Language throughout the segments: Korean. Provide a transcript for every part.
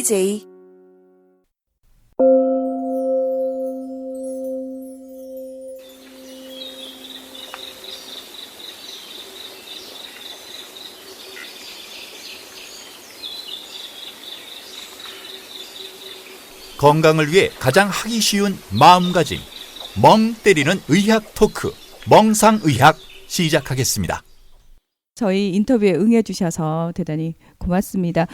ED. 건강을 위해 가장 하기 쉬운 마음가짐, 멍 때리는 의학 토크, 멍상의학 시작하겠습니다. 저희 인터뷰에 응해주셔서 대단히 고맙습니다.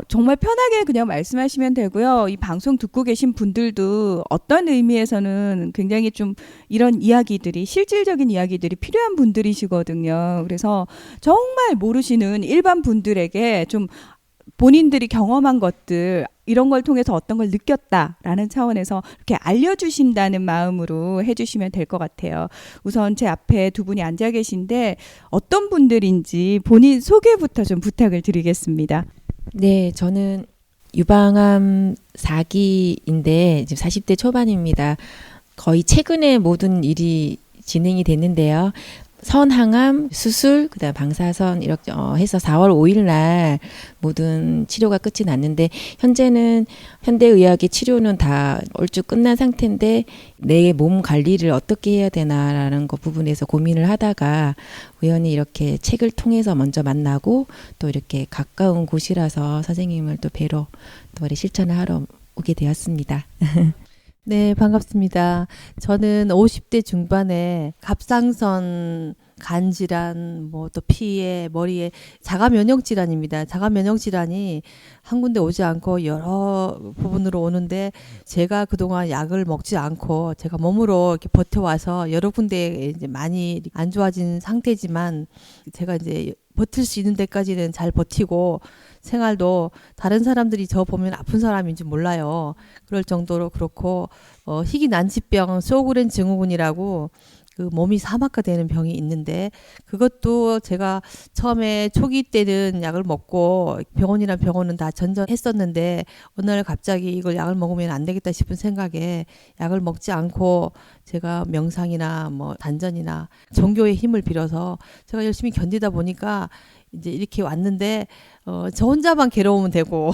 정말 편하게 그냥 말씀하시면 되고요. 이 방송 듣고 계신 분들도 어떤 의미에서는 굉장히 좀 이런 이야기들이, 실질적인 이야기들이 필요한 분들이시거든요. 그래서 정말 모르시는 일반 분들에게 좀 본인들이 경험한 것들, 이런 걸 통해서 어떤 걸 느꼈다라는 차원에서 이렇게 알려주신다는 마음으로 해주시면 될 것 같아요. 우선 제 앞에 두 분이 앉아 계신데 어떤 분들인지 본인 소개부터 좀 부탁을 드리겠습니다. 네, 저는 유방암 4기인데 지금 40대 초반입니다. 거의 최근에 모든 일이 진행이 됐는데요. 선항암, 수술, 그다음 방사선 이렇게 해서 4월 5일 날 모든 치료가 끝이 났는데 현재는 현대의학의 치료는 다 얼추 끝난 상태인데 내 몸 관리를 어떻게 해야 되나라는 그 부분에서 고민을 하다가 우연히 이렇게 책을 통해서 먼저 만나고 또 이렇게 가까운 곳이라서 선생님을 또 뵈러 또 실천을 하러 오게 되었습니다. 네, 반갑습니다. 저는 50대 중반에 갑상선 간질환, 뭐 또 피에, 머리에 자가 면역 질환입니다. 자가 면역 질환이 한 군데 오지 않고 여러 부분으로 오는데 제가 그동안 약을 먹지 않고 제가 몸으로 이렇게 버텨와서 여러 군데 이제 많이 안 좋아진 상태지만 제가 이제 버틸 수 있는 데까지는 잘 버티고 생활도 다른 사람들이 저 보면 아픈 사람인지 몰라요. 그럴 정도로 그렇고 희귀 난치병 쇼그렌 증후군이라고 그 몸이 사막화되는 병이 있는데 그것도 제가 처음에 초기 때는 약을 먹고 병원이란 병원은 다 전전했었는데 어느 날 갑자기 이걸 약을 먹으면 안 되겠다 싶은 생각에 약을 먹지 않고 제가 명상이나 뭐 단전이나 종교의 힘을 빌어서 제가 열심히 견디다 보니까 이제 이렇게 왔는데 저 혼자만 괴로우면 되고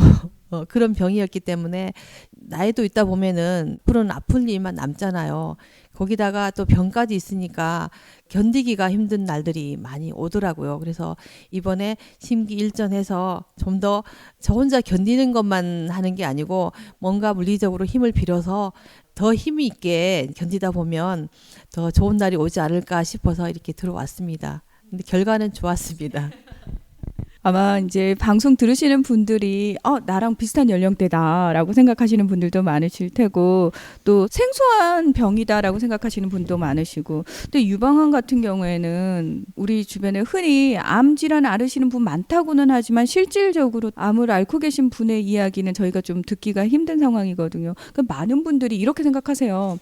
그런 병이었기 때문에 나이도 있다 보면은 앞으로는 아플 일만 남잖아요. 거기다가 또 병까지 있으니까 견디기가 힘든 날들이 많이 오더라고요. 그래서 이번에 심기일전해서 좀 더 저 혼자 견디는 것만 하는 게 아니고 뭔가 물리적으로 힘을 빌어서 더 힘이 있게 견디다 보면 더 좋은 날이 오지 않을까 싶어서 이렇게 들어왔습니다. 근데 결과는 좋았습니다. 아마 이제 방송 들으시는 분들이 나랑 비슷한 연령대다라고 생각하시는 분들도 많으실 테고 또 생소한 병이다라고 생각하시는 분도 많으시고 근데 유방암 같은 경우에는 우리 주변에 흔히 암 질환 앓으시는 분 많다고는 하지만 실질적으로 암을 앓고 계신 분의 이야기는 저희가 좀 듣기가 힘든 상황이거든요. 그러니까 많은 분들이 이렇게 생각하세요.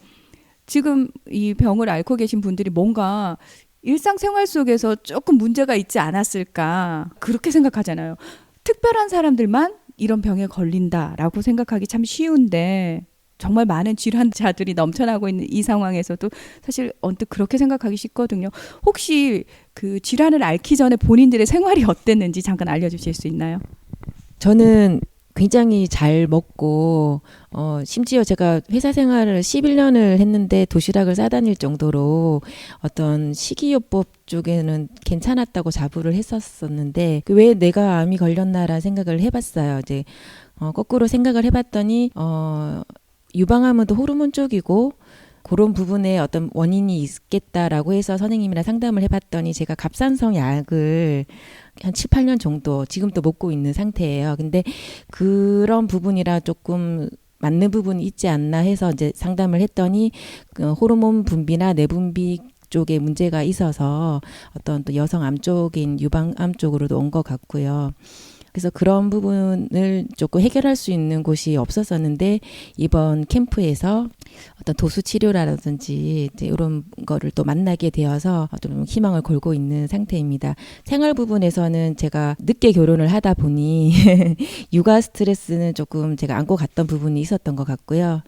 지금 이 병을 앓고 계신 분들이 뭔가 일상생활 속에서 조금 문제가 있지 않았을까 그렇게 생각하잖아요. 특별한 사람들만 이런 병에 걸린다라고 생각하기 참 쉬운데 정말 많은 질환자들이 넘쳐나고 있는 이 상황에서도 사실 언뜻 그렇게 생각하기 쉽거든요. 혹시 그 질환을 앓기 전에 본인들의 생활이 어땠는지 잠깐 알려주실 수 있나요? 저는 굉장히 잘 먹고 심지어 제가 회사 생활을 11년을 했는데 도시락을 싸다닐 정도로 어떤 식이요법 쪽에는 괜찮았다고 자부를 했었었는데 왜 내가 암이 걸렸나라는 생각을 해봤어요. 이제 거꾸로 생각을 해봤더니 유방암은 또 호르몬 쪽이고 그런 부분에 어떤 원인이 있겠다라고 해서 선생님이랑 상담을 해봤더니 제가 갑상선 약을 한 7, 8년 정도 지금도 먹고 있는 상태예요. 근데 그런 부분이라 조금 맞는 부분이 있지 않나 해서 이제 상담을 했더니 그 호르몬 분비나 내분비 쪽에 문제가 있어서 어떤 또 여성암 쪽인 유방암 쪽으로도 온 것 같고요. 그래서 그런 부분을 조금 해결할 수 있는 곳이 없었었는데 이번 캠프에서 어떤 도수 치료라든지 이런 거를 또 만나게 되어서 좀 희망을 걸고 있는 상태입니다. 생활 부분에서는 제가 늦게 결혼을 하다 보니 육아 스트레스는 조금 제가 안고 갔던 부분이 있었던 것 같고요.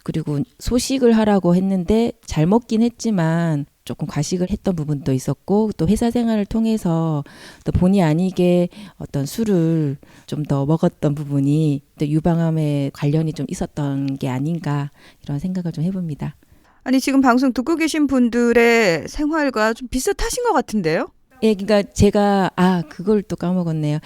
그리고 소식을 하라고 했는데 잘 먹긴 했지만 조금 과식을 했던 부분도 있었고 또 회사 생활을 통해서 또 본의 아니게 어떤 술을 좀 더 먹었던 부분이 또 유방암에 관련이 좀 있었던 게 아닌가 이런 생각을 좀 해봅니다. 아니 지금 방송 듣고 계신 분들의 생활과 좀 비슷하신 것 같은데요? 예, 그러니까 제가 그걸 또 까먹었네요.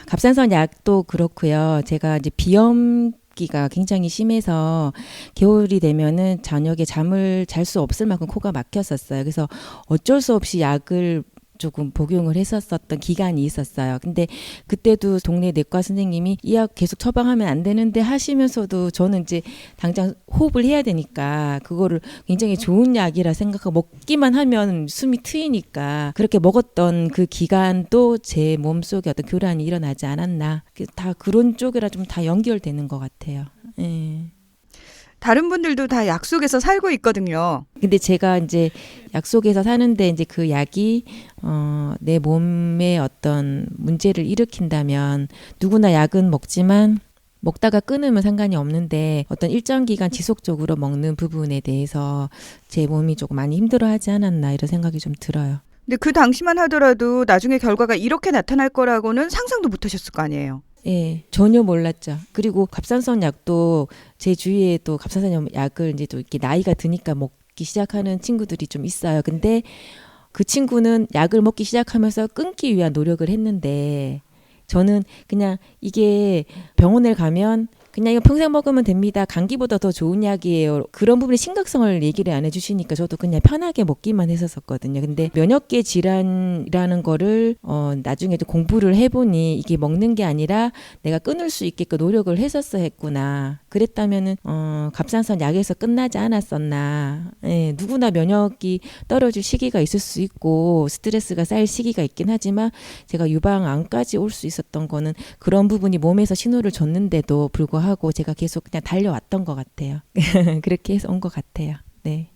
갑상선 약도 그렇고요. 제가 이제 비염기가 굉장히 심해서 겨울이 되면은 저녁에 잠을 잘 수 없을 만큼 코가 막혔었어요. 그래서 어쩔 수 없이 약을 조금 복용을 했었던 기간이 있었어요. 근데 그때도 동네 내과 선생님이 이 약 계속 처방하면 안 되는데 하시면서도 저는 이제 당장 호흡을 해야 되니까 그거를 굉장히 좋은 약이라 생각하고 먹기만 하면 숨이 트이니까 그렇게 먹었던 그 기간도 제 몸속에 어떤 교란이 일어나지 않았나. 다 그런 쪽이라 좀 다 연결되는 것 같아요. 예. 다른 분들도 다 약 속에서 살고 있거든요. 근데 제가 이제 약 속에서 사는데 이제 그 약이 내 몸에 어떤 문제를 일으킨다면 누구나 약은 먹지만 먹다가 끊으면 상관이 없는데 어떤 일정 기간 지속적으로 먹는 부분에 대해서 제 몸이 조금 많이 힘들어하지 않았나 이런 생각이 좀 들어요. 근데 그 당시만 하더라도 나중에 결과가 이렇게 나타날 거라고는 상상도 못 하셨을 거 아니에요. 예, 전혀 몰랐죠. 그리고 갑상선 약도 제 주위에 또 갑상선 약을 이제 또 이렇게 나이가 드니까 먹기 시작하는 친구들이 좀 있어요. 근데 그 친구는 약을 먹기 시작하면서 끊기 위한 노력을 했는데 저는 그냥 이게 병원을 가면 그냥 이거 평생 먹으면 됩니다. 감기보다 더 좋은 약이에요. 그런 부분에 심각성을 얘기를 안 해주시니까 저도 그냥 편하게 먹기만 했었거든요. 근데 면역계 질환이라는 거를 나중에도 공부를 해보니 이게 먹는 게 아니라 내가 끊을 수 있게끔 노력을 했었어야 했구나. 그랬다면은 갑상선 약에서 끝나지 않았었나. 예, 누구나 면역이 떨어질 시기가 있을 수 있고 스트레스가 쌓일 시기가 있긴 하지만 제가 유방암까지 올 수 있었던 거는 그런 부분이 몸에서 신호를 줬는데도 불구하고 제가 계속 그냥 달려왔던 것 같아요. 그렇게 해서 온 것 같아요. 네.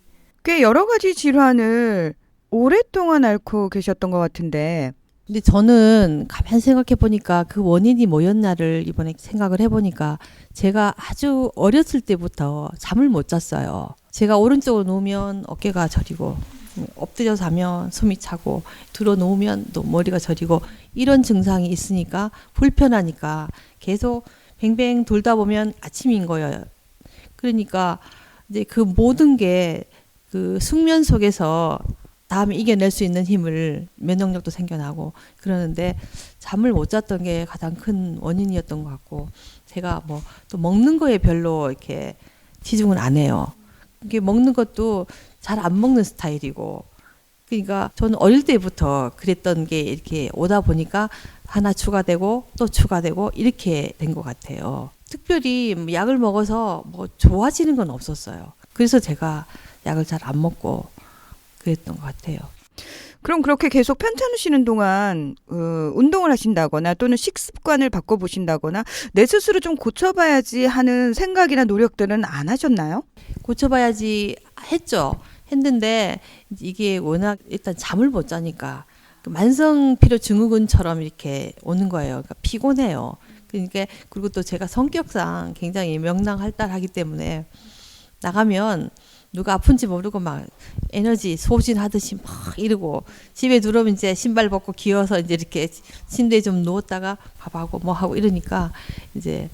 꽤 여러 가지 질환을 오랫동안 앓고 계셨던 것 같은데 근데 저는 가만 생각해 보니까 그 원인이 뭐였나를 이번에 생각을 해보니까 제가 아주 어렸을 때부터 잠을 못 잤어요. 제가 오른쪽으로 누우면 어깨가 저리고 엎드려 자면 숨이 차고 들어 누우면 또 머리가 저리고 이런 증상이 있으니까 불편하니까 계속 뱅뱅 돌다 보면 아침인 거예요. 그러니까 이제 그 모든 게 그 숙면 속에서 다음에 이겨낼 수 있는 힘을 면역력도 생겨나고 그러는데 잠을 못 잤던 게 가장 큰 원인이었던 것 같고 제가 뭐 또 먹는 거에 별로 이렇게 치중을 안 해요. 이게 먹는 것도 잘 안 먹는 스타일이고 그러니까 저는 어릴 때부터 그랬던 게 이렇게 오다 보니까 하나 추가되고 또 추가되고 이렇게 된 것 같아요. 특별히 약을 먹어서 뭐 좋아지는 건 없었어요. 그래서 제가 약을 잘 안 먹고 그랬던 것 같아요. 그럼 그렇게 계속 편찮으시는 동안 운동을 하신다거나 또는 식습관을 바꿔보신다거나 내 스스로 좀 고쳐봐야지 하는 생각이나 노력들은 안 하셨나요? 고쳐봐야지 했죠. 했는데 이게 워낙 일단 잠을 못 자니까 만성 피로 증후군처럼 이렇게 오는 거예요. 그러니까 피곤해요. 그러니까 그리고 또 제가 성격상 굉장히 명랑할달하기 때문에 나가면 누가 아픈지 모르고 막 에너지 소진하듯이 막 이러고 집에 들어오면 이제 신발 벗고 기어서 이제 이렇게 침대에 좀 누웠다가 밥하고 뭐 하고 이러니까 이제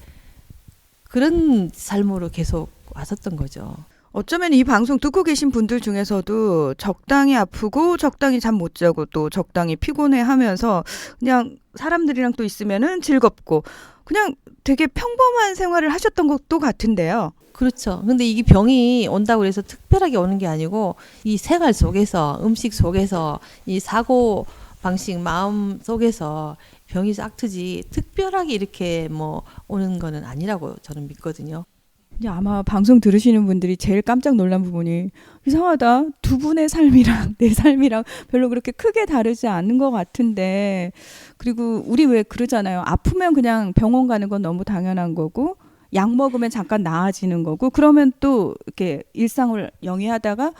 그런 삶으로 계속 왔었던 거죠. 어쩌면 이 방송 듣고 계신 분들 중에서도 적당히 아프고 적당히 잠 못 자고 또 적당히 피곤해 하면서 그냥 사람들이랑 또 있으면은 즐겁고 그냥 되게 평범한 생활을 하셨던 것도 같은데요. 그렇죠. 근데 이게 병이 온다고 해서 특별하게 오는 게 아니고 이 생활 속에서 음식 속에서 이 사고 방식 마음 속에서 병이 싹트지 특별하게 이렇게 뭐 오는 거는 아니라고 저는 믿거든요. 이제 아마 방송 들으시는 분들이 제일 깜짝 놀란 부분이 이상하다. 두 분의 삶이랑 내 삶이랑 별로 그렇게 크게 다르지 않은 것 같은데 그리고 우리 왜 그러잖아요. 아프면 그냥 병원 가는 건 너무 당연한 거고 약 먹으면 잠깐 나아지는 거고 그러면 또 이렇게 일상을 영위하다가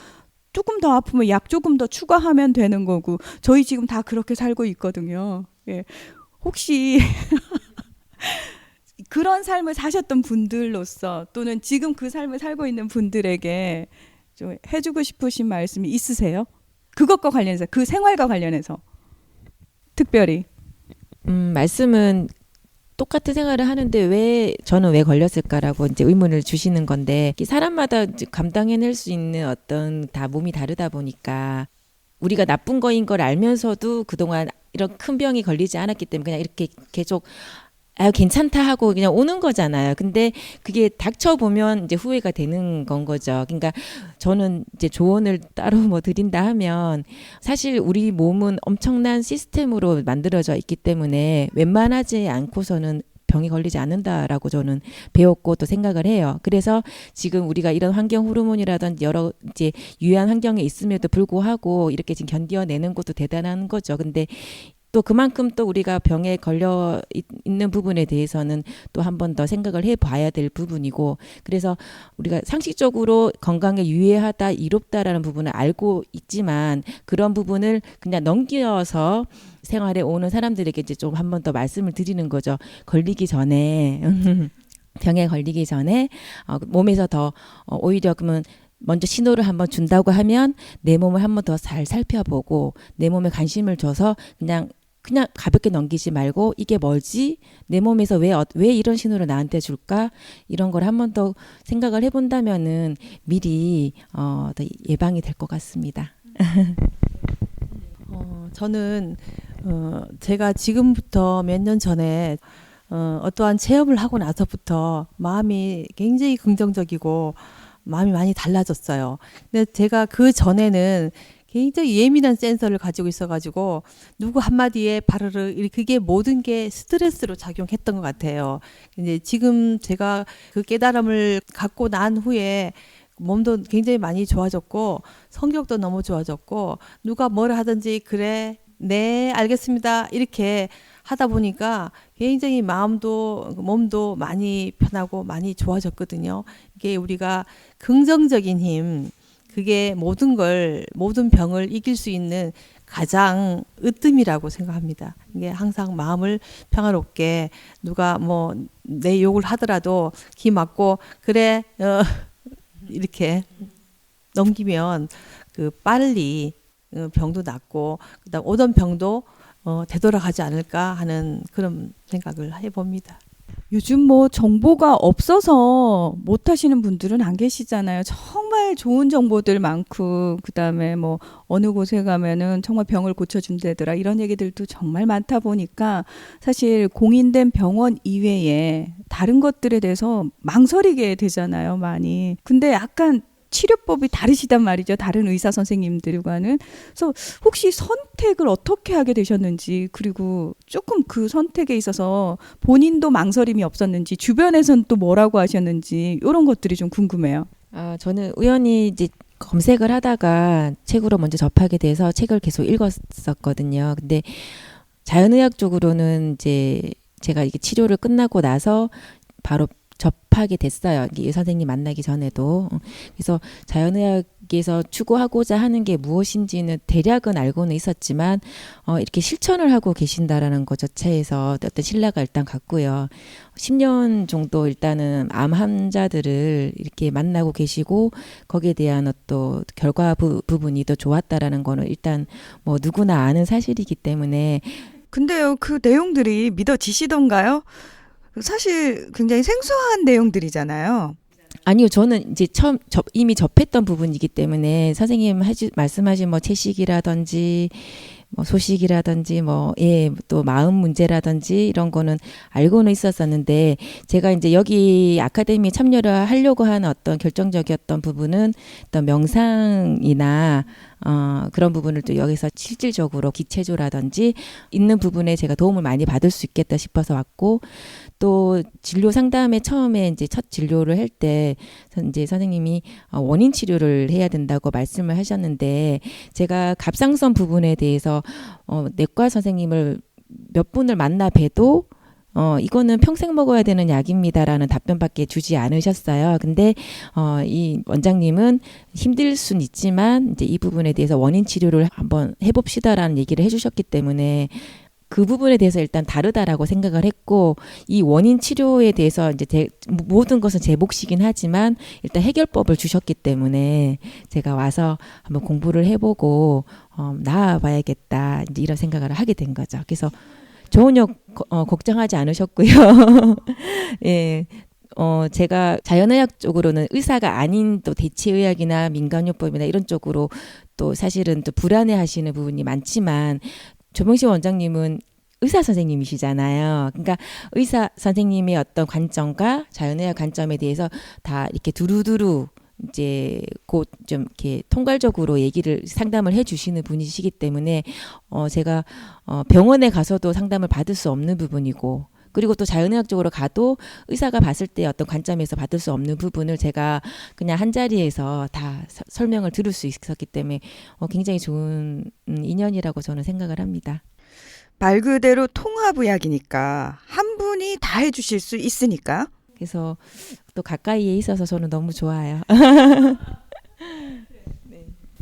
조금 더 아프면 약 조금 더 추가하면 되는 거고 저희 지금 다 그렇게 살고 있거든요. 예. 혹시 그런 삶을 사셨던 분들로서 또는 지금 그 삶을 살고 있는 분들에게 좀 해주고 싶으신 말씀이 있으세요? 그것과 관련해서, 그 생활과 관련해서 특별히. 말씀은 똑같은 생활을 하는데 저는 왜 걸렸을까라고 이제 의문을 주시는 건데, 사람마다 이제 감당해낼 수 있는 어떤 다 몸이 다르다 보니까 우리가 나쁜 거인 걸 알면서도 그동안 이런 큰 병이 걸리지 않았기 때문에 그냥 이렇게 계속 괜찮다 하고 그냥 오는 거잖아요. 근데 그게 닥쳐보면 이제 후회가 되는 건 거죠. 그러니까 저는 이제 조언을 따로 뭐 드린다 하면, 사실 우리 몸은 엄청난 시스템으로 만들어져 있기 때문에 웬만하지 않고서는 병이 걸리지 않는다라고 저는 배웠고 또 생각을 해요. 그래서 지금 우리가 이런 환경 호르몬이라든지 여러 이제 유해한 환경에 있음에도 불구하고 이렇게 지금 견뎌내는 것도 대단한 거죠. 근데 또 그만큼 또 우리가 병에 걸려 있는 부분에 대해서는 또 한 번 더 생각을 해봐야 될 부분이고, 그래서 우리가 상식적으로 건강에 유해하다, 이롭다라는 부분을 알고 있지만 그런 부분을 그냥 넘겨서 생활에 오는 사람들에게 이제 좀 한 번 더 말씀을 드리는 거죠. 걸리기 전에 병에 걸리기 전에 몸에서 더 오히려 그러면 먼저 신호를 한번 준다고 하면 내 몸을 한번 더 잘 살펴보고 내 몸에 관심을 줘서 그냥 가볍게 넘기지 말고, 이게 뭐지? 내 몸에서 왜 이런 신호를 나한테 줄까? 이런 걸 한 번 더 생각을 해본다면은 미리 더 예방이 될 것 같습니다. 저는 제가 지금부터 몇 년 전에 어떠한 체험을 하고 나서부터 마음이 굉장히 긍정적이고 마음이 많이 달라졌어요. 근데 제가 그 전에는 굉장히 예민한 센서를 가지고 있어가지고 누구 한마디에 바르르, 그게 모든 게 스트레스로 작용했던 것 같아요. 이제 지금 제가 그 깨달음을 갖고 난 후에 몸도 굉장히 많이 좋아졌고 성격도 너무 좋아졌고, 누가 뭐라 하든지 그래, 네, 알겠습니다, 이렇게 하다 보니까 굉장히 마음도 몸도 많이 편하고 많이 좋아졌거든요. 이게 우리가 긍정적인 힘, 그게 모든 병을 이길 수 있는 가장 으뜸이라고 생각합니다. 이게 항상 마음을 평화롭게, 누가 뭐 내 욕을 하더라도 귀 막고 그래 이렇게 넘기면 그 빨리 병도 낫고 그다음 오던 병도 되돌아가지 않을까 하는 그런 생각을 해봅니다. 요즘 뭐 정보가 없어서 못 하시는 분들은 안 계시잖아요. 정말 좋은 정보들 많고, 그다음에 뭐 어느 곳에 가면은 정말 병을 고쳐준다더라, 이런 얘기들도 정말 많다 보니까 사실 공인된 병원 이외에 다른 것들에 대해서 망설이게 되잖아요, 많이. 근데 약간 치료법이 다르시단 말이죠, 다른 의사 선생님들과는. 그래서 혹시 선택을 어떻게 하게 되셨는지, 그리고 조금 그 선택에 있어서 본인도 망설임이 없었는지, 주변에서는 또 뭐라고 하셨는지, 이런 것들이 좀 궁금해요. 저는 우연히 이제 검색을 하다가 책으로 먼저 접하게 돼서 책을 계속 읽었었거든요. 근데 자연의학 쪽으로는 이제 제가 이게 치료를 끝나고 나서 바로 접하게 됐어요. 이 선생님 만나기 전에도. 그래서 자연의학에서 추구하고자 하는 게 무엇인지는 대략은 알고는 있었지만 이렇게 실천을 하고 계신다라는 것 자체에서 어떤 신뢰가 일단 갔고요. 10년 정도 일단은 암 환자들을 이렇게 만나고 계시고 거기에 대한 어떤 결과 부분이 더 좋았다라는 거는 일단 뭐 누구나 아는 사실이기 때문에. 근데요, 그 내용들이 믿어지시던가요? 사실 굉장히 생소한 내용들이잖아요. 아니요, 저는 이제 이미 접했던 부분이기 때문에 선생님 말씀하신 뭐 채식이라든지 뭐 소식이라든지 또 마음 문제라든지 이런 거는 알고는 있었었는데, 제가 이제 여기 아카데미에 참여를 하려고 하는 어떤 결정적이었던 부분은 어떤 명상이나 그런 부분을 또 여기서 실질적으로 기체조라든지 있는 부분에 제가 도움을 많이 받을 수 있겠다 싶어서 왔고, 또 진료 상담에 처음에 이제 첫 진료를 할 때 이제 선생님이 원인 치료를 해야 된다고 말씀을 하셨는데, 제가 갑상선 부분에 대해서 내과 선생님을 몇 분을 만나 뵈도 이거는 평생 먹어야 되는 약입니다라는 답변밖에 주지 않으셨어요. 근데 이 원장님은 힘들 순 있지만 이제 이 부분에 대해서 원인 치료를 한번 해봅시다라는 얘기를 해주셨기 때문에 그 부분에 대해서 일단 다르다라고 생각을 했고, 이 원인 치료에 대해서 이제 모든 것은 제 몫이긴 하지만 일단 해결법을 주셨기 때문에 제가 와서 한번 공부를 해보고 나아봐야겠다, 이제 이런 생각을 하게 된 거죠. 그래서 조은혁 걱정하지 않으셨고요. 예. 제가 자연의학 쪽으로는 의사가 아닌 또 대체의학이나 민간요법이나 이런 쪽으로 또 사실은 또 불안해 하시는 부분이 많지만, 조병식 원장님은 의사 선생님이시잖아요. 그러니까 의사 선생님의 어떤 관점과 자연의학 관점에 대해서 다 이렇게 두루두루 이제 곧 좀 이렇게 통괄적으로 얘기를 상담을 해주시는 분이시기 때문에 제가 병원에 가서도 상담을 받을 수 없는 부분이고, 그리고 또 자연의학적으로 가도 의사가 봤을 때 어떤 관점에서 받을 수 없는 부분을 제가 그냥 한 자리에서 다 설명을 들을 수 있었기 때문에 굉장히 좋은 인연이라고 저는 생각을 합니다. 말 그대로 통합의학이니까 한 분이 다 해주실 수 있으니까. 그래서 또 가까이에 있어서 저는 너무 좋아요.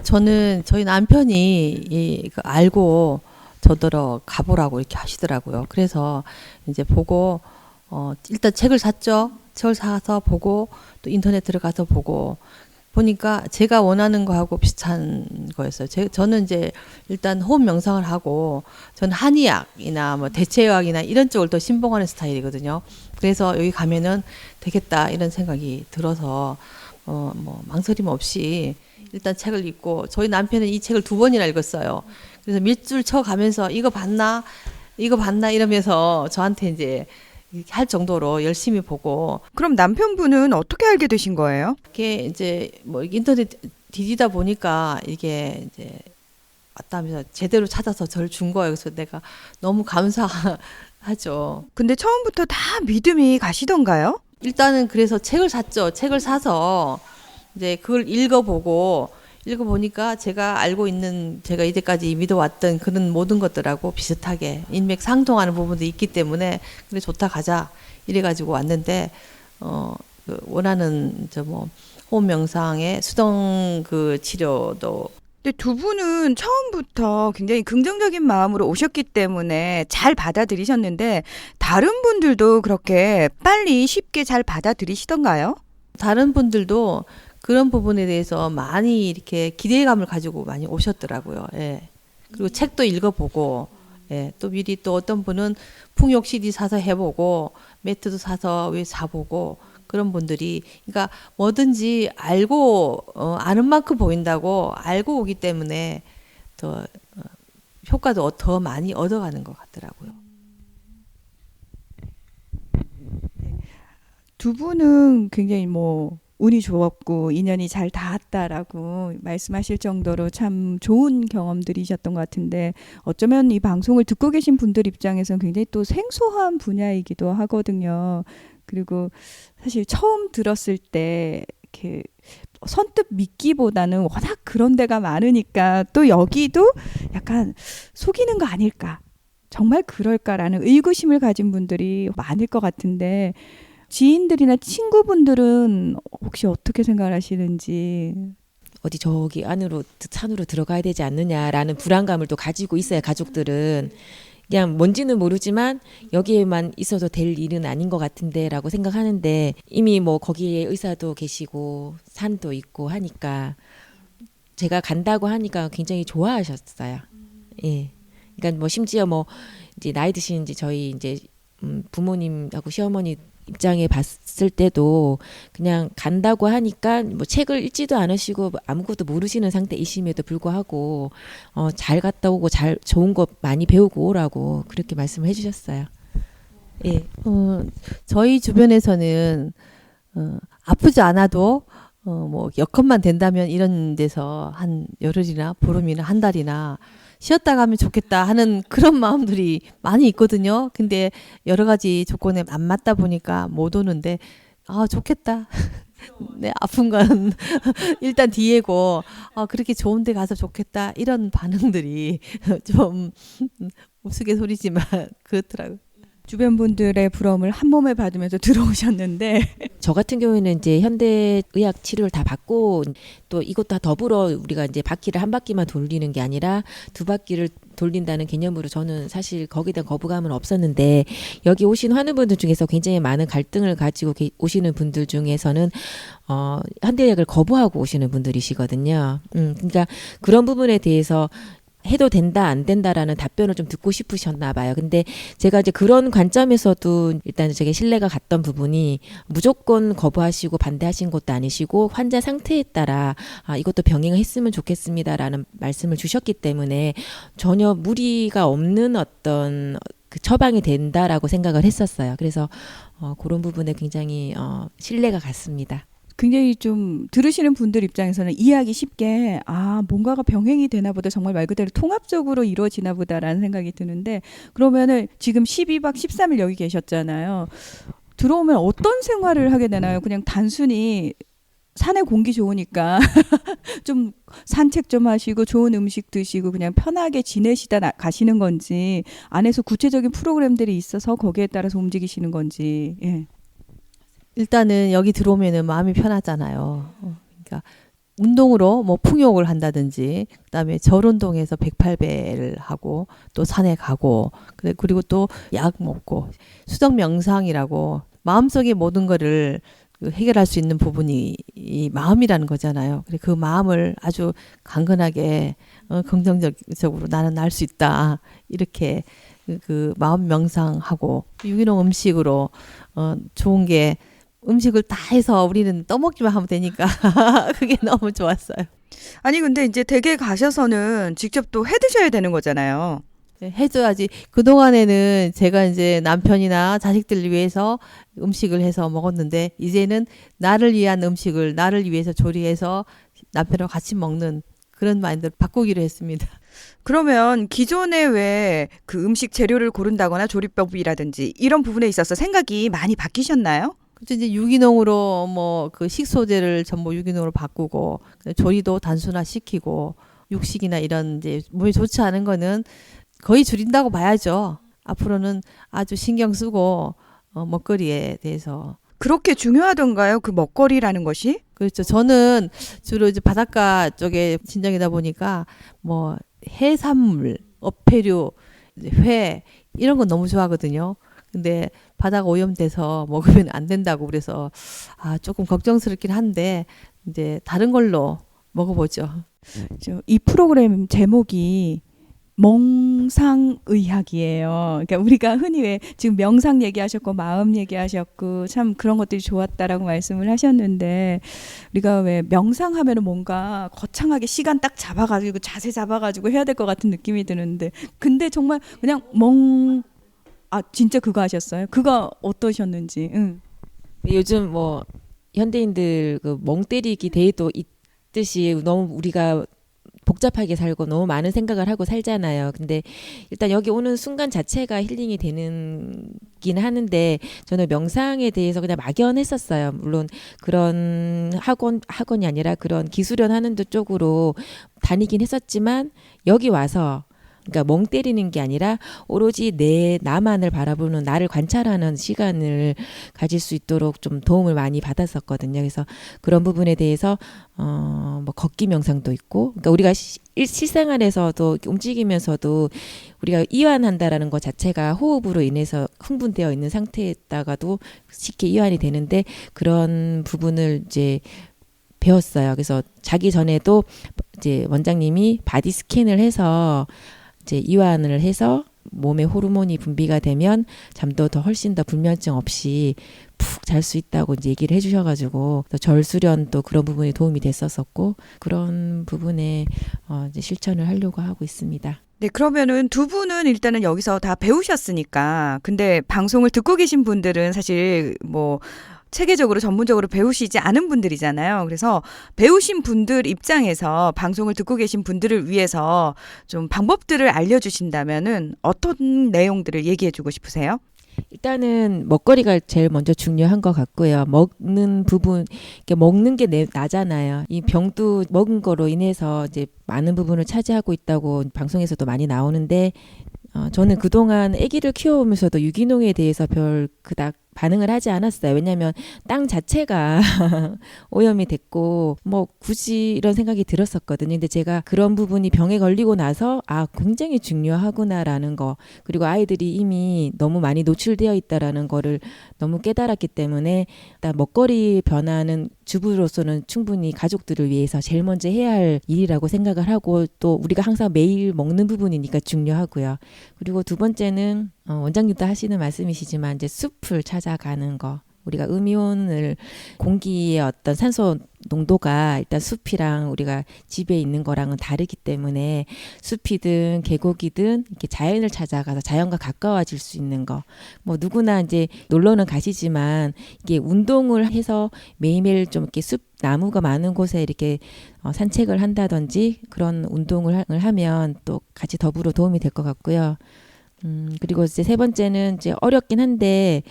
저는 저희 남편이 알고 저더러 가보라고 이렇게 하시더라고요. 그래서 이제 보고 일단 책을 샀죠. 책을 사서 보고 또 인터넷 들어가서 보고 보니까 제가 원하는 거하고 비슷한 거였어요. 저는 이제 일단 호흡 명상을 하고, 저는 한의학이나 뭐 대체의학이나 이런 쪽을 더 신봉하는 스타일이거든요. 그래서 여기 가면은 되겠다 이런 생각이 들어서 뭐 망설임 없이 일단 책을 읽고, 저희 남편은 이 책을 2번이나 읽었어요. 그래서 밑줄 쳐 가면서 이거 봤나 이러면서 저한테 이제 이렇게 할 정도로 열심히 보고. 그럼 남편분은 어떻게 알게 되신 거예요? 이게 이제 뭐 인터넷 뒤지다 보니까 이게 이제 왔다 하면서 제대로 찾아서 저를 준 거예요. 그래서 내가 너무 감사하죠. 근데 처음부터 다 믿음이 가시던가요? 일단은 그래서 책을 샀죠. 책을 사서 이제 그걸 읽어보니까 제가 알고 있는, 제가 이제까지 믿어왔던 그런 모든 것들하고 비슷하게 인맥상통하는 부분도 있기 때문에 그래 좋다 가자 이래가지고 왔는데 그 원하는 호흡 명상의 수동 그 치료도. 근데 두 분은 처음부터 굉장히 긍정적인 마음으로 오셨기 때문에 잘 받아들이셨는데 다른 분들도 그렇게 빨리 쉽게 잘 받아들이시던가요? 다른 분들도 그런 부분에 대해서 많이 이렇게 기대감을 가지고 많이 오셨더라고요. 예. 그리고 책도 읽어보고, 예. 또 미리 또 어떤 분은 풍욕 CD 사서 해보고, 매트도 사서 사보고, 그런 분들이, 그러니까 뭐든지 알고, 아는 만큼 보인다고 알고 오기 때문에 더 효과도 더 많이 얻어가는 것 같더라고요. 두 분은 굉장히 운이 좋았고 인연이 잘 닿았다라고 말씀하실 정도로 참 좋은 경험들이셨던 것 같은데, 어쩌면 이 방송을 듣고 계신 분들 입장에서는 굉장히 또 생소한 분야이기도 하거든요. 그리고 사실 처음 들었을 때 이렇게 선뜻 믿기보다는 워낙 그런 데가 많으니까 또 여기도 약간 속이는 거 아닐까, 정말 그럴까라는 의구심을 가진 분들이 많을 것 같은데, 지인들이나 친구분들은 혹시 어떻게 생각을 하시는지. 어디 저기 안으로 산으로 들어가야 되지 않느냐라는 불안감을 또 가지고 있어요. 가족들은 그냥 뭔지는 모르지만 여기에만 있어도 될 일은 아닌 것 같은데라고 생각하는데, 이미 거기에 의사도 계시고 산도 있고 하니까 제가 간다고 하니까 굉장히 좋아하셨어요. 예. 그러니까 심지어 이제 나이 드신 이제 저희 이제 부모님하고 시어머니 입장에 봤을 때도 그냥 간다고 하니까 책을 읽지도 않으시고 아무것도 모르시는 상태이심에도 불구하고 잘 갔다 오고 좋은 거 많이 배우고 오라고 그렇게 말씀을 해주셨어요. 예. 저희 주변에서는 아프지 않아도 여건만 된다면 이런 데서 한 열흘이나 보름이나 한 달이나 쉬었다 가면 좋겠다 하는 그런 마음들이 많이 있거든요. 근데 여러 가지 조건에 안 맞다 보니까 못 오는데, 좋겠다. 네, 아픈 건 일단 뒤에고, 그렇게 좋은 데 가서 좋겠다. 이런 반응들이 좀 우스갯소리지만 그렇더라고요. 주변 분들의 부러움을 한 몸에 받으면서 들어오셨는데 저 같은 경우에는 이제 현대 의학 치료를 다 받고 또 이것도 더불어 우리가 이제 바퀴를 한 바퀴만 돌리는 게 아니라 두 바퀴를 돌린다는 개념으로 저는 사실 거기에 대한 거부감은 없었는데 여기 오신 환우분들 중에서 굉장히 많은 갈등을 가지고 오시는 분들 중에서는 현대의학을 거부하고 오시는 분들이시거든요. 그러니까 그런 부분에 대해서 해도 된다 안 된다라는 답변을 좀 듣고 싶으셨나 봐요. 근데 제가 이제 그런 관점에서도 일단 제게 신뢰가 갔던 부분이 무조건 거부하시고 반대하신 것도 아니시고 환자 상태에 따라 이것도 병행을 했으면 좋겠습니다라는 말씀을 주셨기 때문에 전혀 무리가 없는 어떤 그 처방이 된다라고 생각을 했었어요. 그래서 그런 부분에 굉장히 신뢰가 갔습니다. 굉장히 좀 들으시는 분들 입장에서는 이해하기 쉽게 뭔가가 병행이 되나 보다 정말 말 그대로 통합적으로 이루어지나 보다라는 생각이 드는데 그러면은 지금 12박 13일 여기 계셨잖아요. 들어오면 어떤 생활을 하게 되나요? 그냥 단순히 산에 공기 좋으니까 좀 산책 좀 하시고 좋은 음식 드시고 그냥 편하게 지내시다 가시는 건지 안에서 구체적인 프로그램들이 있어서 거기에 따라서 움직이시는 건지. 예. 일단은 여기 들어오면은 마음이 편하잖아요. 그러니까 운동으로 뭐 풍욕을 한다든지 그다음에 절운동에서 108배를 하고 또 산에 가고 그리고 또 약 먹고 수정 명상이라고 마음속의 모든 거를 해결할 수 있는 부분이 이 마음이라는 거잖아요. 그 마음을 아주 강건하게 긍정적으로 나는 날 수 있다. 이렇게 그 마음 명상하고 유기농 음식으로 좋은 게 음식을 다 해서 우리는 떠먹기만 하면 되니까 그게 너무 좋았어요. 아니 근데 이제 댁에 가셔서는 직접 또 해 드셔야 되는 거잖아요. 해줘야지. 그동안에는 제가 이제 남편이나 자식들을 위해서 음식을 해서 먹었는데 이제는 나를 위한 음식을 나를 위해서 조리해서 남편하고 같이 먹는 그런 마인드를 바꾸기로 했습니다. 그러면 기존에 왜 그 음식 재료를 고른다거나 조리법이라든지 이런 부분에 있어서 생각이 많이 바뀌셨나요? 그래서 이제 유기농으로 뭐 그 식소재를 전부 유기농으로 바꾸고 조리도 단순화시키고 육식이나 이런 이제 몸에 좋지 않은 거는 거의 줄인다고 봐야죠. 앞으로는 아주 신경 쓰고 먹거리에 대해서 그렇게 중요하던가요? 그 먹거리라는 것이? 그렇죠. 저는 주로 이제 바닷가 쪽에 친정이다 보니까 뭐 해산물, 어패류, 회 이런 건 너무 좋아하거든요. 근데 바다가 오염돼서 먹으면 안 된다고 그래서 조금 걱정스럽긴 한데 이제 다른 걸로 먹어보죠. 이 프로그램 제목이 멍상의학이에요. 그러니까 우리가 흔히 왜 지금 명상 얘기하셨고 마음 얘기하셨고 참 그런 것들이 좋았다라고 말씀을 하셨는데 우리가 왜 명상하면은 뭔가 거창하게 시간 딱 잡아가지고 자세 잡아가지고 해야 될 것 같은 느낌이 드는데 근데 정말 그냥 진짜 그거 하셨어요? 그거 어떠셨는지. 응. 요즘 뭐 현대인들 그 멍 때리기 대회도 있듯이 너무 우리가 복잡하게 살고 너무 많은 생각을 하고 살잖아요. 근데 일단 여기 오는 순간 자체가 힐링이 되는긴 하는데 저는 명상에 대해서 그냥 막연했었어요. 물론 그런 학원이 아니라 그런 기술연 하는 데 쪽으로 다니긴 했었지만 여기 와서 그러니까 멍 때리는 게 아니라 오로지 나만을 바라보는 나를 관찰하는 시간을 가질 수 있도록 좀 도움을 많이 받았었거든요. 그래서 그런 부분에 대해서 뭐 걷기 명상도 있고, 그러니까 우리가 실생활에서도 움직이면서도 우리가 이완한다라는 것 자체가 호흡으로 인해서 흥분되어 있는 상태에다가도 쉽게 이완이 되는데 그런 부분을 이제 배웠어요. 그래서 자기 전에도 이제 원장님이 바디 스캔을 해서 이제 이완을 해서 몸에 호르몬이 분비가 되면 잠도 더 훨씬 더 불면증 없이 푹 잘 수 있다고 이제 얘기를 해주셔가지고 또 절수련도 그런 부분에 도움이 됐었었고 그런 부분에 이제 실천을 하려고 하고 있습니다. 네, 그러면은 두 분은 일단은 여기서 다 배우셨으니까. 근데 방송을 듣고 계신 분들은 사실 뭐 체계적으로 전문적으로 배우시지 않은 분들이잖아요. 그래서 배우신 분들 입장에서 방송을 듣고 계신 분들을 위해서 좀 방법들을 알려주신다면은 어떤 내용들을 얘기해주고 싶으세요? 일단은 먹거리가 제일 먼저 중요한 것 같고요. 먹는 부분, 먹는 게 나잖아요. 이 병도 먹은 거로 인해서 이제 많은 부분을 차지하고 있다고 방송에서도 많이 나오는데 저는 그동안 아기를 키워오면서도 유기농에 대해서 별 그닥 반응을 하지 않았어요. 왜냐하면 땅 자체가 오염이 됐고 뭐 굳이 이런 생각이 들었었거든요. 근데 제가 그런 부분이 병에 걸리고 나서 굉장히 중요하구나라는 거, 그리고 아이들이 이미 너무 많이 노출되어 있다라는 거를 너무 깨달았기 때문에 일단 먹거리 변화는 주부로서는 충분히 가족들을 위해서 제일 먼저 해야 할 일이라고 생각을 하고, 또 우리가 항상 매일 먹는 부분이니까 중요하고요. 그리고 두 번째는 원장님도 하시는 말씀이시지만 이제 숲을 찾아가는 거. 우리가 음이온을 공기의 어떤 산소 농도가 일단 숲이랑 우리가 집에 있는 거랑은 다르기 때문에 숲이든 계곡이든 이렇게 자연을 찾아가서 자연과 가까워질 수 있는 거. 뭐 누구나 이제 놀러는 가시지만 이게 운동을 해서 매일매일 좀 이렇게 숲 나무가 많은 곳에 이렇게 산책을 한다든지 그런 운동을 하면 또 같이 더불어 도움이 될 것 같고요. 그리고 이제 세 번째는 이제 어렵긴 한데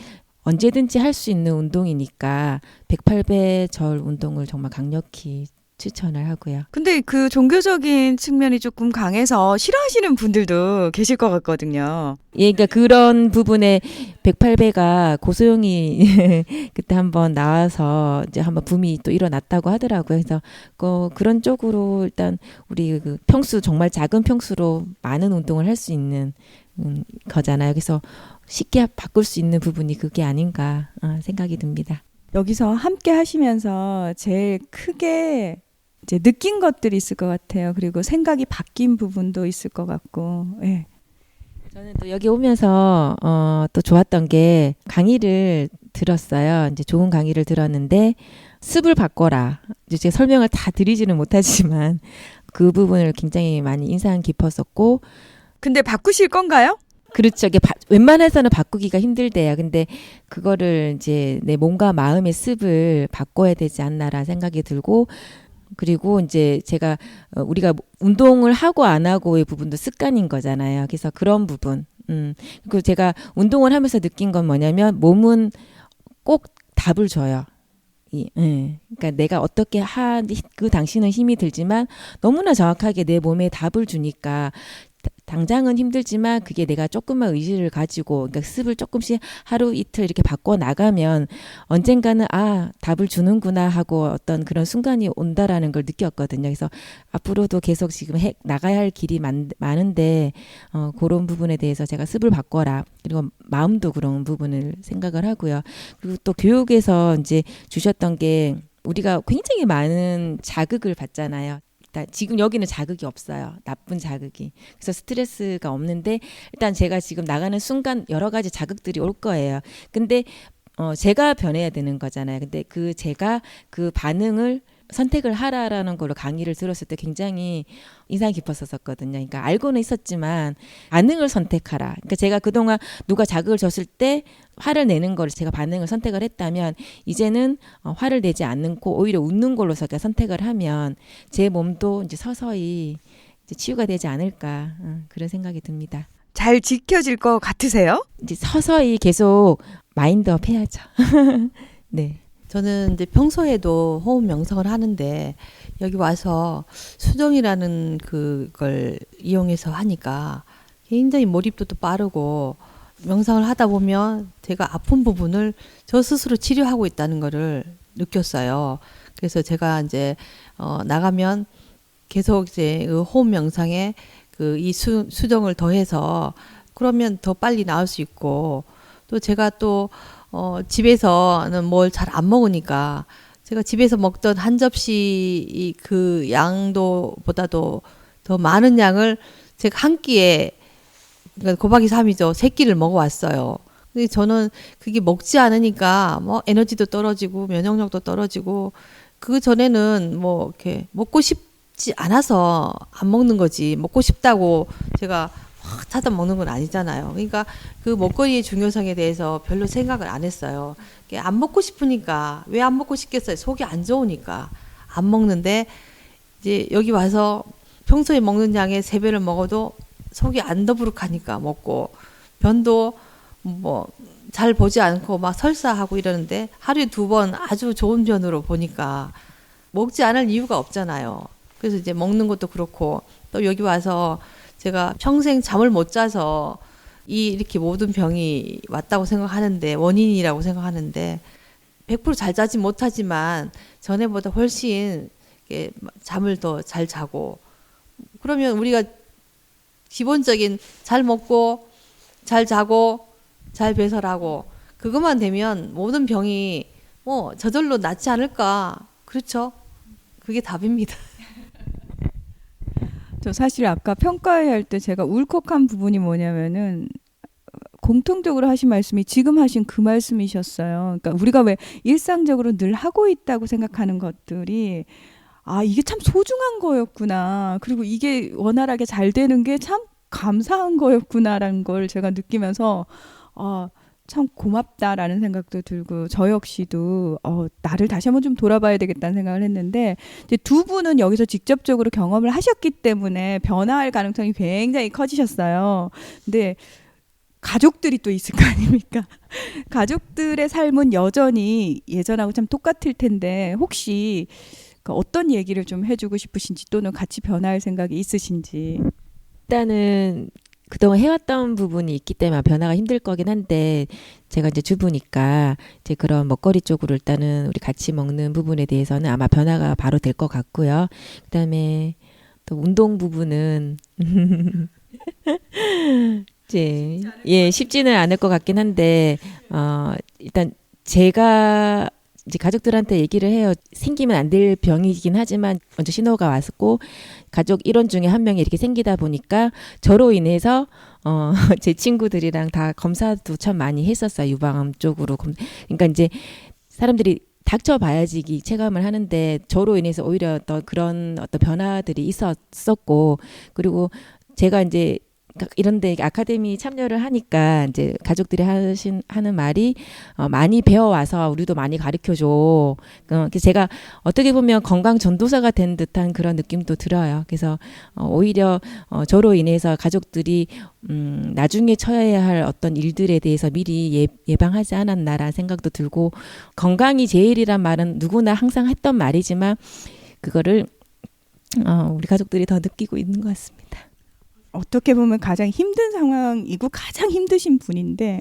언제든지 할 수 있는 운동이니까 108배 절 운동을 정말 강력히 추천을 하고요. 근데 그 종교적인 측면이 조금 강해서 싫어하시는 분들도 계실 것 같거든요. 예, 그러니까 그런 부분에 108배가 고소영이 그때 한번 나와서 이제 한번 붐이 또 일어났다고 하더라고요. 그래서 그런 쪽으로 일단 우리 그 평수, 정말 작은 평수로 많은 운동을 할 수 있는 거잖아요. 그래서 쉽게 바꿀 수 있는 부분이 그게 아닌가 생각이 듭니다. 여기서 함께 하시면서 제일 크게 이제 느낀 것들이 있을 것 같아요. 그리고 생각이 바뀐 부분도 있을 것 같고. 예. 저는 또 여기 오면서 또 좋았던 게 강의를 들었어요. 이제 좋은 강의를 들었는데 습을 바꿔라. 이제 제가 설명을 다 드리지는 못하지만 그 부분을 굉장히 많이 인상 깊었었고. 근데 바꾸실 건가요? 그렇죠. 이게 웬만해서는 바꾸기가 힘들대요. 근데 그거를 이제 내 몸과 마음의 습을 바꿔야 되지 않나라는 생각이 들고, 그리고 이제 제가 우리가 운동을 하고 안 하고의 부분도 습관인 거잖아요. 그래서 그런 부분. 그리고 제가 운동을 하면서 느낀 건 뭐냐면 몸은 꼭 답을 줘요. 그러니까 내가 어떻게 그 당시는 힘이 들지만 너무나 정확하게 내 몸에 답을 주니까 당장은 힘들지만 그게 내가 조금만 의지를 가지고, 그러니까 습을 조금씩 하루 이틀 이렇게 바꿔 나가면 언젠가는 답을 주는구나 하고 어떤 그런 순간이 온다라는 걸 느꼈거든요. 그래서 앞으로도 계속 지금 나가야 할 길이 많은데 그런 부분에 대해서 제가 습을 바꿔라, 그리고 마음도 그런 부분을 생각을 하고요. 그리고 또 교육에서 이제 주셨던 게 우리가 굉장히 많은 자극을 받잖아요. 지금 여기는 자극이 없어요. 나쁜 자극이. 그래서 스트레스가 없는데 일단 제가 지금 나가는 순간 여러 가지 자극들이 올 거예요. 근데 제가 변해야 되는 거잖아요. 근데 제가 그 반응을 선택을 하라라는 걸로 강의를 들었을 때 굉장히 인상 깊었었거든요. 그러니까 알고는 있었지만 반응을 선택하라. 그러니까 제가 그동안 누가 자극을 줬을 때 화를 내는 걸 제가 반응을 선택을 했다면 이제는 화를 내지 않고 오히려 웃는 걸로 제가 선택을 하면 제 몸도 이제 서서히 이제 치유가 되지 않을까 그런 생각이 듭니다. 잘 지켜질 것 같으세요? 이제 서서히 계속 마인드업 해야죠. 네. 저는 이제 평소에도 호흡 명상을 하는데 여기 와서 수정이라는 그걸 이용해서 하니까 굉장히 몰입도도 빠르고, 명상을 하다 보면 제가 아픈 부분을 저 스스로 치료하고 있다는 거를 느꼈어요. 그래서 제가 이제 나가면 계속 이제 그 호흡 명상에 이 수정을 더해서 그러면 더 빨리 나을 수 있고, 또 제가 또 집에서는 뭘 잘 안 먹으니까 제가 집에서 먹던 한 접시 그 양도보다도 더 많은 양을 제가 한 끼에, 그러니까 곱하기 3이죠. 3끼를 먹어왔어요. 근데 저는 그게 먹지 않으니까 뭐 에너지도 떨어지고 면역력도 떨어지고, 그 전에는 뭐 이렇게 먹고 싶지 않아서 안 먹는 거지, 먹고 싶다고 제가 확 찾아 먹는 건 아니잖아요. 그러니까 그 먹거리의 중요성에 대해서 별로 생각을 안 했어요. 안 먹고 싶으니까, 왜 안 먹고 싶겠어요? 속이 안 좋으니까 안 먹는데, 이제 여기 와서 평소에 먹는 양의 3배를 먹어도 속이 안 더부룩하니까 먹고, 변도 뭐 잘 보지 않고 막 설사하고 이러는데 하루에 2번 아주 좋은 변으로 보니까 먹지 않을 이유가 없잖아요. 그래서 이제 먹는 것도 그렇고, 또 여기 와서 제가 평생 잠을 못 자서 이렇게 모든 병이 왔다고 생각하는데, 원인이라고 생각하는데 100%잘 자지 못하지만 전에보다 훨씬 이렇게 잠을 더 잘 자고, 그러면 우리가 기본적인 잘 먹고 잘 자고 잘 배설하고 그것만 되면 모든 병이 뭐 저절로 낫지 않을까. 그렇죠? 그게 답입니다. 저 사실 아까 평가할 때 제가 울컥한 부분이 뭐냐면은 공통적으로 하신 말씀이 지금 하신 그 말씀이셨어요. 그러니까 우리가 왜 일상적으로 늘 하고 있다고 생각하는 것들이 이게 참 소중한 거였구나. 그리고 이게 원활하게 잘 되는 게 참 감사한 거였구나라는 걸 제가 느끼면서 참 고맙다라는 생각도 들고, 저 역시도 나를 다시 한번 좀 돌아봐야 되겠다는 생각을 했는데, 이제 두 분은 여기서 직접적으로 경험을 하셨기 때문에 변화할 가능성이 굉장히 커지셨어요. 근데 가족들이 또 있을 거 아닙니까? 가족들의 삶은 여전히 예전하고 참 똑같을 텐데, 혹시 어떤 얘기를 좀 해주고 싶으신지, 또는 같이 변화할 생각이 있으신지. 일단은 그동안 해왔던 부분이 있기 때문에 변화가 힘들 거긴 한데, 제가 이제 주부니까 이제 그런 먹거리 쪽으로 일단은 우리 같이 먹는 부분에 대해서는 아마 변화가 바로 될 것 같고요. 그다음에 또 운동 부분은 이제 쉽지는 않을 것 같긴 한데, 일단 제가 이제 가족들한테 얘기를 해요. 생기면 안 될 병이긴 하지만 먼저 신호가 왔고, 가족 일원 중에 한 명이 이렇게 생기다 보니까 저로 인해서 제 친구들이랑 다 검사도 참 많이 했었어요. 유방암 쪽으로. 그러니까 이제 사람들이 닥쳐봐야지 체감을 하는데, 저로 인해서 오히려 더 그런 어떤 변화들이 있었고, 그리고 제가 이제 이런데 아카데미 참여를 하니까 이제 가족들이 하는 말이 많이 배워와서 우리도 많이 가르쳐줘. 그래서 제가 어떻게 보면 건강 전도사가 된 듯한 그런 느낌도 들어요. 그래서 오히려 저로 인해서 가족들이 나중에 처해야 할 어떤 일들에 대해서 미리 예방하지 않았나라는 생각도 들고, 건강이 제일이란 말은 누구나 항상 했던 말이지만 그거를 우리 가족들이 더 느끼고 있는 것 같습니다. 어떻게 보면 가장 힘든 상황이고 가장 힘드신 분인데,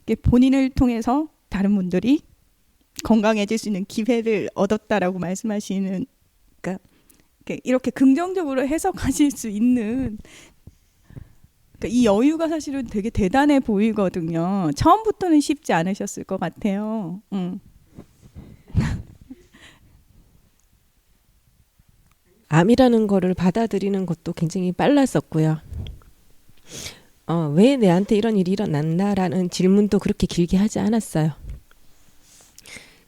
이게 본인을 통해서 다른 분들이 건강해질 수 있는 기회를 얻었다라고 말씀하시는, 그러니까 이렇게 긍정적으로 해석하실 수 있는, 그러니까 이 여유가 사실은 되게 대단해 보이거든요. 처음부터는 쉽지 않으셨을 것 같아요. 암이라는 거를 받아들이는 것도 굉장히 빨랐었고요. 왜 내한테 이런 일이 일어났나라는 질문도 그렇게 길게 하지 않았어요.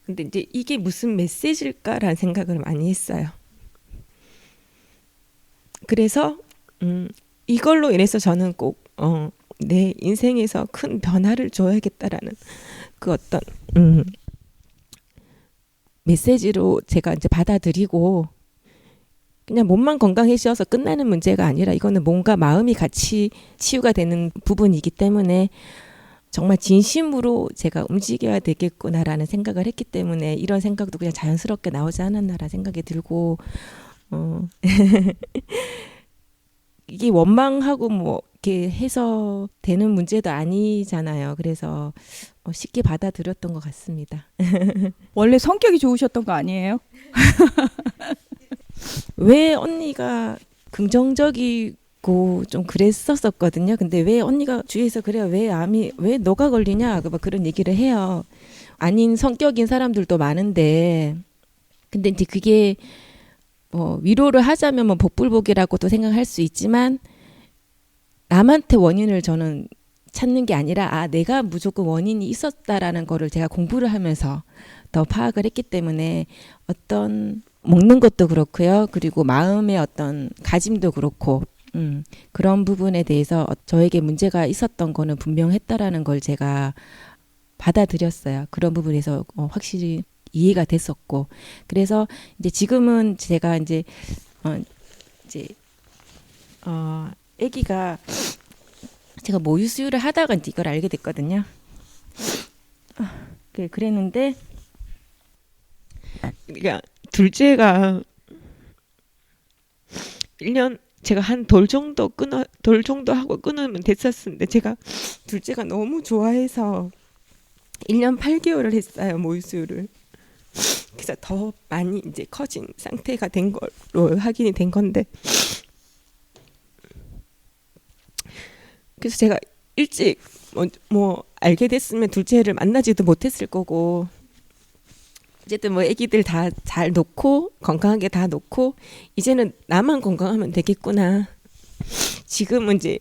근데 이제 이게 무슨 메시지일까라는 생각을 많이 했어요. 그래서 이걸로 인해서 저는 꼭 내 인생에서 큰 변화를 줘야겠다라는 그 어떤 메시지로 제가 이제 받아들이고, 그냥 몸만 건강해져서 끝나는 문제가 아니라 이거는 뭔가 마음이 같이 치유가 되는 부분이기 때문에 정말 진심으로 제가 움직여야 되겠구나라는 생각을 했기 때문에 이런 생각도 그냥 자연스럽게 나오지 않았나라는 생각이 들고, 이게 원망하고 뭐 이렇게 해서 되는 문제도 아니잖아요. 그래서 쉽게 받아들였던 것 같습니다. 원래 성격이 좋으셨던 거 아니에요? 왜 언니가 긍정적이고 좀 그랬었거든요. 근데 왜 언니가 주위에서 그래요? 왜 너가 걸리냐? 막 그런 얘기를 해요. 아닌 성격인 사람들도 많은데, 근데 이제 그게 뭐 위로를 하자면 뭐 복불복이라고도 생각할 수 있지만, 남한테 원인을 저는 찾는 게 아니라 내가 무조건 원인이 있었다라는 거를 제가 공부를 하면서 더 파악을 했기 때문에, 어떤 먹는 것도 그렇고요. 그리고 마음의 어떤 가짐도 그렇고, 그런 부분에 대해서 저에게 문제가 있었던 거는 분명했다라는 걸 제가 받아들였어요. 그런 부분에서 확실히 이해가 됐었고, 그래서 이제 지금은 제가 이제 아기가, 제가 모유 수유를 하다가 이제 이걸 알게 됐거든요. 그랬는데, 그러니까 둘째가 1년 제가 한 돌 정도 하고 끊으면 됐었는데 제가 둘째가 너무 좋아해서 1년 8개월을 했어요, 모유수유를. 그래서 더 많이 이제 커진 상태가 된 걸로 확인이 된 건데, 그래서 제가 일찍 뭐 알게 됐으면 둘째를 만나지도 못했을 거고, 어쨌든 뭐 아기들 다 잘 놓고 건강하게 다 놓고 이제는 나만 건강하면 되겠구나. 지금은 이제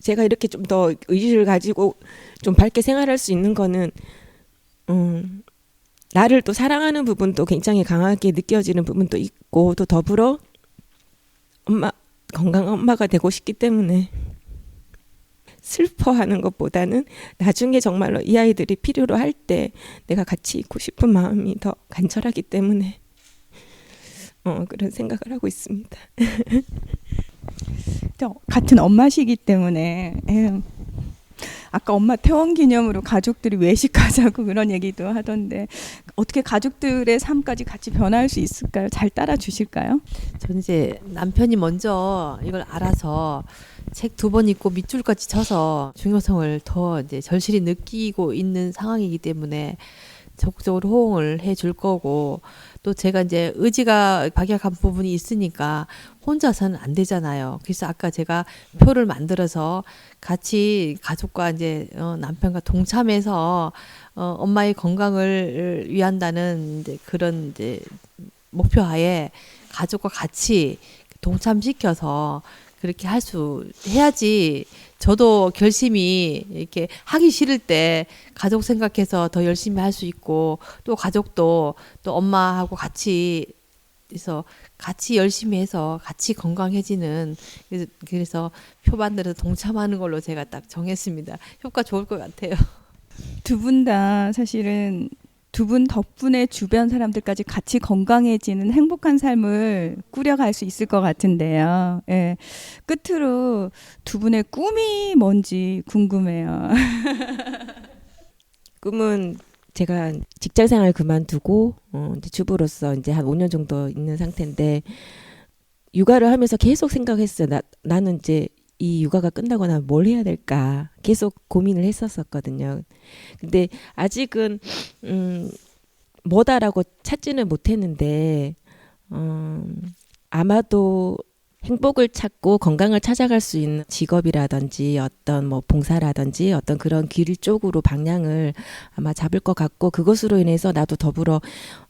제가 이렇게 좀 더 의지를 가지고 좀 밝게 생활할 수 있는 거는 나를 또 사랑하는 부분도 굉장히 강하게 느껴지는 부분도 있고, 또 더불어 건강한 엄마가 되고 싶기 때문에 슬퍼하는 것보다는 나중에 정말로 이 아이들이 필요로 할 때 내가 같이 있고 싶은 마음이 더 간절하기 때문에 그런 생각을 하고 있습니다. 같은 엄마시기 때문에 아까 엄마 퇴원 기념으로 가족들이 외식하자고 그런 얘기도 하던데 어떻게 가족들의 삶까지 같이 변화할 수 있을까요? 잘 따라 주실까요? 저는 이제 남편이 먼저 이걸 알아서 책 2번 읽고 밑줄까지 쳐서 중요성을 더 이제 절실히 느끼고 있는 상황이기 때문에 적극적으로 호응을 해줄 거고, 또 제가 이제 의지가 박약한 부분이 있으니까 혼자서는 안 되잖아요. 그래서 아까 제가 표를 만들어서 같이 가족과 이제 남편과 동참해서 엄마의 건강을 위한다는 이제 그런 이제 목표하에 가족과 같이 동참시켜서 그렇게 해야지 저도 결심이 이렇게 하기 싫을 때 가족 생각해서 더 열심히 할 수 있고, 또 가족도 또 엄마하고 같이 해서 같이 열심히 해서 같이 건강해지는, 그래서 표 만들어서 동참하는 걸로 제가 딱 정했습니다. 효과 좋을 것 같아요. 두 분 다 사실은 두 분 덕분에 주변 사람들까지 같이 건강해지는 행복한 삶을 꾸려갈 수 있을 것 같은데요. 예. 끝으로 두 분의 꿈이 뭔지 궁금해요. 꿈은 제가 직장생활 그만두고 이제 주부로서 이제 한 5년 정도 있는 상태인데, 육아를 하면서 계속 생각했어요. 나는 이제 이 육아가 끝나고 나면 뭘 해야 될까 계속 고민을 했었거든요. 근데 아직은 뭐다라고 찾지는 못했는데 아마도 행복을 찾고 건강을 찾아갈 수 있는 직업이라든지 어떤 뭐 봉사라든지 어떤 그런 길 쪽으로 방향을 아마 잡을 것 같고, 그것으로 인해서 나도 더불어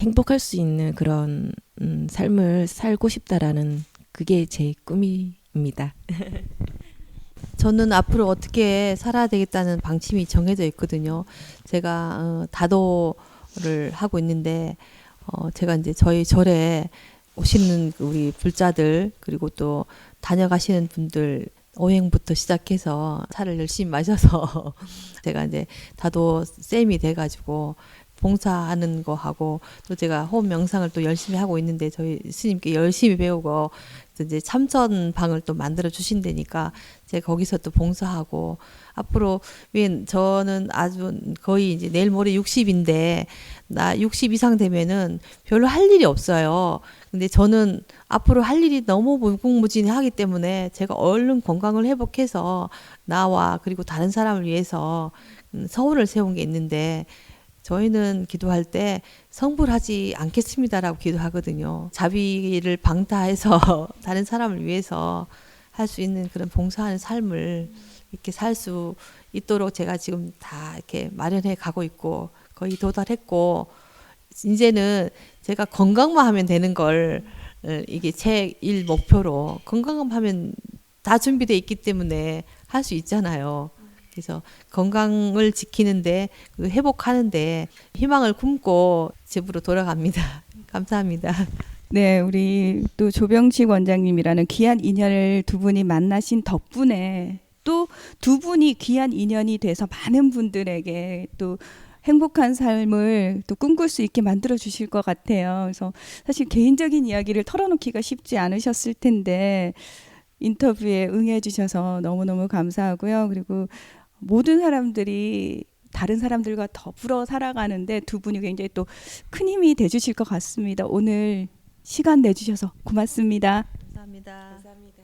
행복할 수 있는 그런 삶을 살고 싶다라는, 그게 제 꿈입니다. 저는 앞으로 어떻게 살아야 되겠다는 방침이 정해져 있거든요. 제가 다도를 하고 있는데 제가 이제 저희 절에 오시는 우리 불자들, 그리고 또 다녀가시는 분들 오행부터 시작해서 차를 열심히 마셔서 제가 이제 다도 쌤이 돼가지고 봉사하는 거 하고, 또 제가 호흡 명상을 또 열심히 하고 있는데 저희 스님께 열심히 배우고 이제 참선방을 또 만들어 주신다니까 제가 거기서 또 봉사하고, 앞으로 저는 아주 거의 이제 내일 모레 60인데 나 60 이상 되면은 별로 할 일이 없어요. 근데 저는 앞으로 할 일이 너무 무궁무진하기 때문에 제가 얼른 건강을 회복해서 나와 그리고 다른 사람을 위해서 서울을 세운 게 있는데, 저희는 기도할 때 성불하지 않겠습니다라고 기도하거든요. 자비를 방타해서 다른 사람을 위해서 할 수 있는 그런 봉사하는 삶을 이렇게 살 수 있도록 제가 지금 다 이렇게 마련해 가고 있고 거의 도달했고, 이제는 제가 건강만 하면 되는 걸 이게 제 일 목표로, 건강만 하면 다 준비돼 있기 때문에 할 수 있잖아요. 그래서 건강을 지키는데, 회복하는데 희망을 품고 집으로 돌아갑니다. 감사합니다. 네, 우리 또 조병식 원장님이라는 귀한 인연을 두 분이 만나신 덕분에 또 두 분이 귀한 인연이 돼서 많은 분들에게 또 행복한 삶을 또 꿈꿀 수 있게 만들어 주실 것 같아요. 그래서 사실 개인적인 이야기를 털어놓기가 쉽지 않으셨을 텐데 인터뷰에 응해 주셔서 너무너무 감사하고요. 그리고 모든 사람들이 다른 사람들과 더불어 살아가는데 두 분이 굉장히 또 큰 힘이 돼 주실 것 같습니다. 오늘 시간 내주셔서 고맙습니다. 감사합니다. 감사합니다. 감사합니다.